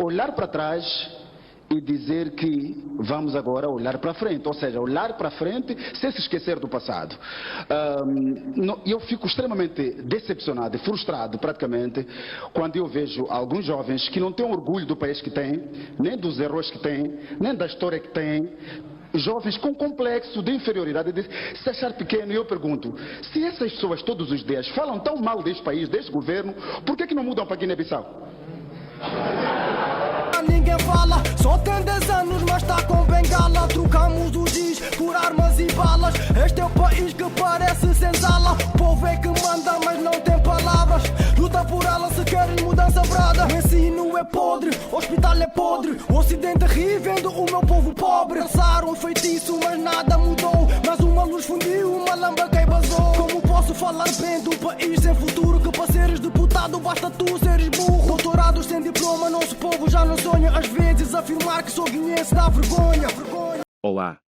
olhar para trás e dizer que vamos agora olhar para frente, ou seja, olhar para frente sem se esquecer do passado. Eu fico extremamente decepcionado e frustrado, praticamente, quando eu vejo alguns jovens que não têm orgulho do país que têm, nem dos erros que têm, nem da história que têm, jovens com complexo de inferioridade, de se achar pequeno. E eu pergunto, se essas pessoas todos os dias falam tão mal deste país, deste governo, por que não mudam para Guiné-Bissau? Ninguém fala, só tem 10 anos, mas tá com bengala. Trocamos o giz por armas e balas. Este é o país que parece senzala. O povo é que manda, mas não tem palavras. Luta por ela se querem mudança brada. O ensino é podre, o hospital é podre. O ocidente ri vendo o meu povo pobre. Lançaram um feitiço, mas nada mudou. Mas uma luz fundiu, uma lâmpada basou. Como posso falar bem do país sem futuro? Que para seres deputado basta tu seres burro. Doutorados sem diploma, nosso povo já não sonha. Às vezes afirmar que sou guinense dá vergonha.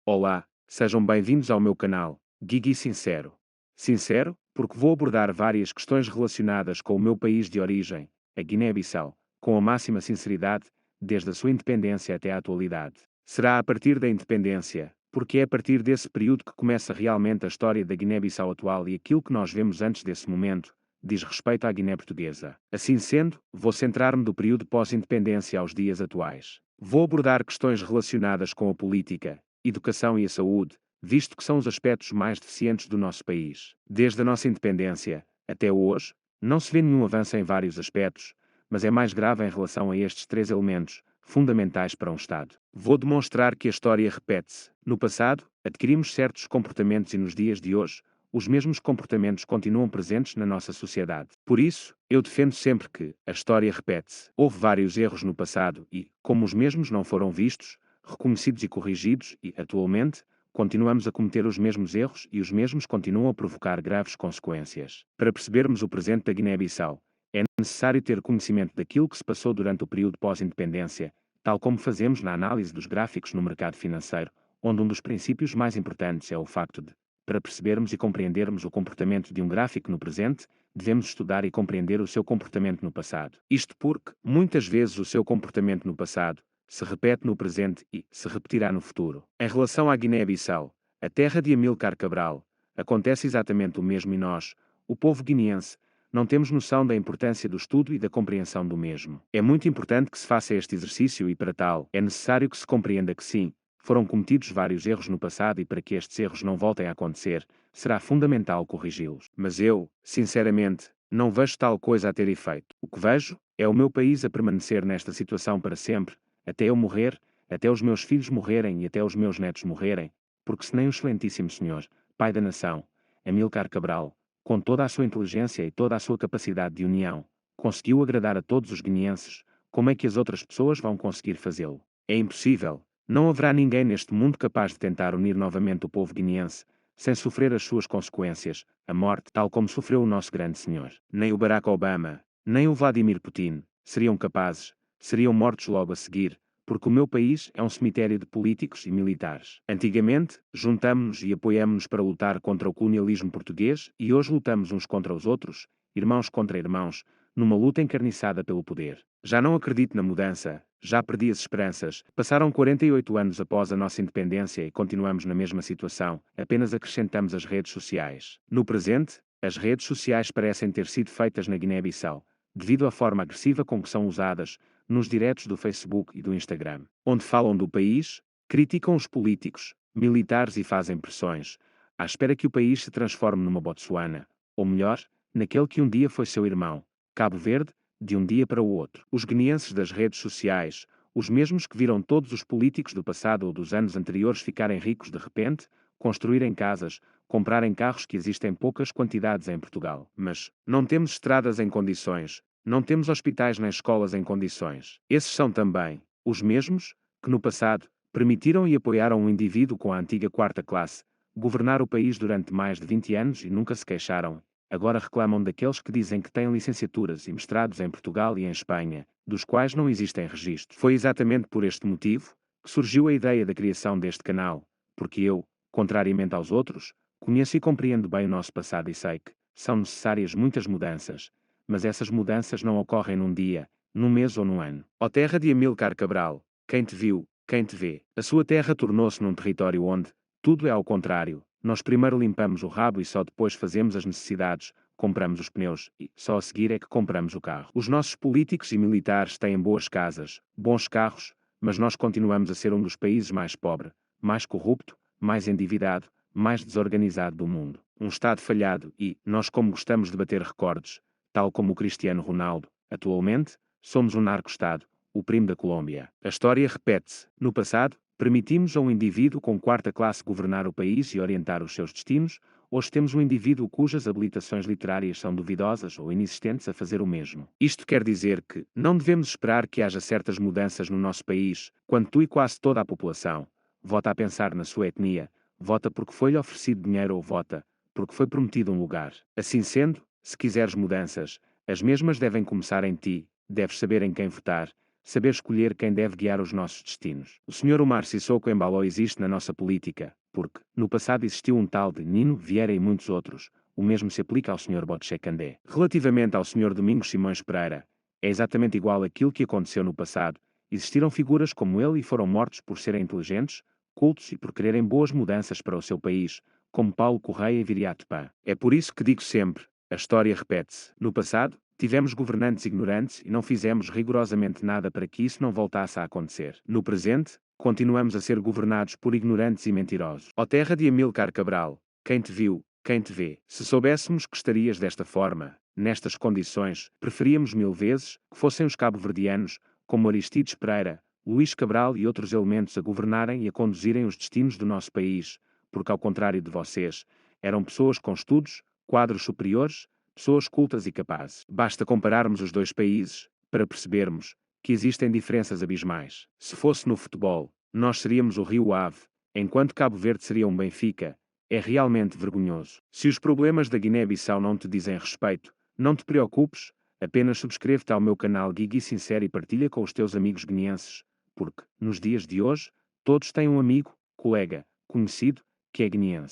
Olá, sejam bem-vindos ao meu canal, Guigui Sincero. Sincero, porque vou abordar várias questões relacionadas com o meu país de origem, a Guiné-Bissau, com a máxima sinceridade, desde a sua independência até à atualidade. Será a partir da independência, porque é a partir desse período que começa realmente a história da Guiné-Bissau atual, e aquilo que nós vemos antes desse momento diz respeito à Guiné Portuguesa. Assim sendo, vou centrar-me do período pós-independência aos dias atuais. Vou abordar questões relacionadas com a política, educação e a saúde, visto que são os aspectos mais deficientes do nosso país. Desde a nossa independência até hoje, não se vê nenhum avanço em vários aspectos, mas é mais grave em relação a estes três elementos fundamentais para um Estado. Vou demonstrar que a história repete-se. No passado, adquirimos certos comportamentos e nos dias de hoje, os mesmos comportamentos continuam presentes na nossa sociedade. Por isso, eu defendo sempre que a história repete-se. Houve vários erros no passado e, como os mesmos não foram vistos, reconhecidos e corrigidos, e, atualmente, continuamos a cometer os mesmos erros e os mesmos continuam a provocar graves consequências. Para percebermos o presente da Guiné-Bissau, é necessário ter conhecimento daquilo que se passou durante o período pós-independência, tal como fazemos na análise dos gráficos no mercado financeiro, onde um dos princípios mais importantes é o facto de, para percebermos e compreendermos o comportamento de um gráfico no presente, devemos estudar e compreender o seu comportamento no passado. Isto porque, muitas vezes, o seu comportamento no passado se repete no presente e se repetirá no futuro. Em relação à Guiné-Bissau, a terra de Amílcar Cabral, acontece exatamente o mesmo e nós, o povo guineense, não temos noção da importância do estudo e da compreensão do mesmo. É muito importante que se faça este exercício e, para tal, é necessário que se compreenda que sim, foram cometidos vários erros no passado e para que estes erros não voltem a acontecer, será fundamental corrigi-los. Mas eu, sinceramente, não vejo tal coisa a ter efeito. O que vejo é o meu país a permanecer nesta situação para sempre, até eu morrer, até os meus filhos morrerem e até os meus netos morrerem, porque se nem o excelentíssimo senhor, pai da nação, Amílcar Cabral, com toda a sua inteligência e toda a sua capacidade de união, conseguiu agradar a todos os guineenses, como é que as outras pessoas vão conseguir fazê-lo? É impossível. Não haverá ninguém neste mundo capaz de tentar unir novamente o povo guineense, sem sofrer as suas consequências, a morte, tal como sofreu o nosso grande senhor. Nem o Barack Obama, nem o Vladimir Putin seriam capazes, seriam mortos logo a seguir, porque o meu país é um cemitério de políticos e militares. Antigamente, juntamo-nos e apoiamo-nos para lutar contra o colonialismo português e hoje lutamos uns contra os outros, irmãos contra irmãos, numa luta encarniçada pelo poder. Já não acredito na mudança, já perdi as esperanças. Passaram 48 anos após a nossa independência e continuamos na mesma situação, apenas acrescentamos as redes sociais. No presente, as redes sociais parecem ter sido feitas na Guiné-Bissau, devido à forma agressiva com que são usadas, nos diretos do Facebook e do Instagram, onde falam do país, criticam os políticos, militares e fazem pressões, à espera que o país se transforme numa Botsuana, ou melhor, naquele que um dia foi seu irmão, Cabo Verde, de um dia para o outro. Os guineenses das redes sociais, os mesmos que viram todos os políticos do passado ou dos anos anteriores ficarem ricos de repente, construírem casas, comprarem carros que existem poucas quantidades em Portugal. Mas não temos estradas em condições, não temos hospitais nem escolas em condições. Esses são também os mesmos que no passado permitiram e apoiaram um indivíduo com a antiga quarta classe governar o país durante mais de 20 anos e nunca se queixaram. Agora reclamam daqueles que dizem que têm licenciaturas e mestrados em Portugal e em Espanha, dos quais não existem registro. Foi exatamente por este motivo que surgiu a ideia da criação deste canal, porque eu, contrariamente aos outros, conheço e compreendo bem o nosso passado e sei que são necessárias muitas mudanças, mas essas mudanças não ocorrem num dia, num mês ou num ano. Ó terra de Amílcar Cabral, quem te viu, quem te vê. A sua terra tornou-se num território onde tudo é ao contrário. Nós primeiro limpamos o rabo e só depois fazemos as necessidades, compramos os pneus e só a seguir é que compramos o carro. Os nossos políticos e militares têm boas casas, bons carros, mas nós continuamos a ser um dos países mais pobres, mais corrupto, mais endividado, mais desorganizado do mundo. Um Estado falhado e, nós como gostamos de bater recordes, tal como o Cristiano Ronaldo, atualmente, somos um narco-Estado, o primo da Colômbia. A história repete-se. No passado, permitimos a um indivíduo com quarta classe governar o país e orientar os seus destinos. Hoje temos um indivíduo cujas habilitações literárias são duvidosas ou inexistentes a fazer o mesmo. Isto quer dizer que não devemos esperar que haja certas mudanças no nosso país, quando tu e quase toda a população vota a pensar na sua etnia, vota porque foi-lhe oferecido dinheiro ou vota porque foi prometido um lugar. Assim sendo, se quiseres mudanças, as mesmas devem começar em ti, deves saber em quem votar, saber escolher quem deve guiar os nossos destinos. O Sr. Omar Sissoko Embalo existe na nossa política, porque, no passado existiu um tal de Nino Vieira e muitos outros. O mesmo se aplica ao Sr. Botche Candé. Relativamente ao Sr. Domingos Simões Pereira, é exatamente igual àquilo que aconteceu no passado. Existiram figuras como ele e foram mortos por serem inteligentes, cultos e por quererem boas mudanças para o seu país, como Paulo Correia e Viriato Pã. É por isso que digo sempre, a história repete-se. No passado, tivemos governantes ignorantes e não fizemos rigorosamente nada para que isso não voltasse a acontecer. No presente, continuamos a ser governados por ignorantes e mentirosos. Ó terra de Amílcar Cabral, quem te viu, quem te vê. Se soubéssemos que estarias desta forma, nestas condições, preferíamos 1000 vezes que fossem os cabo-verdianos, como Aristides Pereira, Luís Cabral e outros elementos a governarem e a conduzirem os destinos do nosso país, porque ao contrário de vocês, eram pessoas com estudos, quadros superiores, pessoas cultas e capazes. Basta compararmos os dois países, para percebermos que existem diferenças abismais. Se fosse no futebol, nós seríamos o Rio Ave, enquanto Cabo Verde seria um Benfica. É realmente vergonhoso. Se os problemas da Guiné-Bissau não te dizem respeito, não te preocupes, apenas subscreve-te ao meu canal Gigi Sincero e partilha com os teus amigos guineenses, porque, nos dias de hoje, todos têm um amigo, colega, conhecido, que é guineense.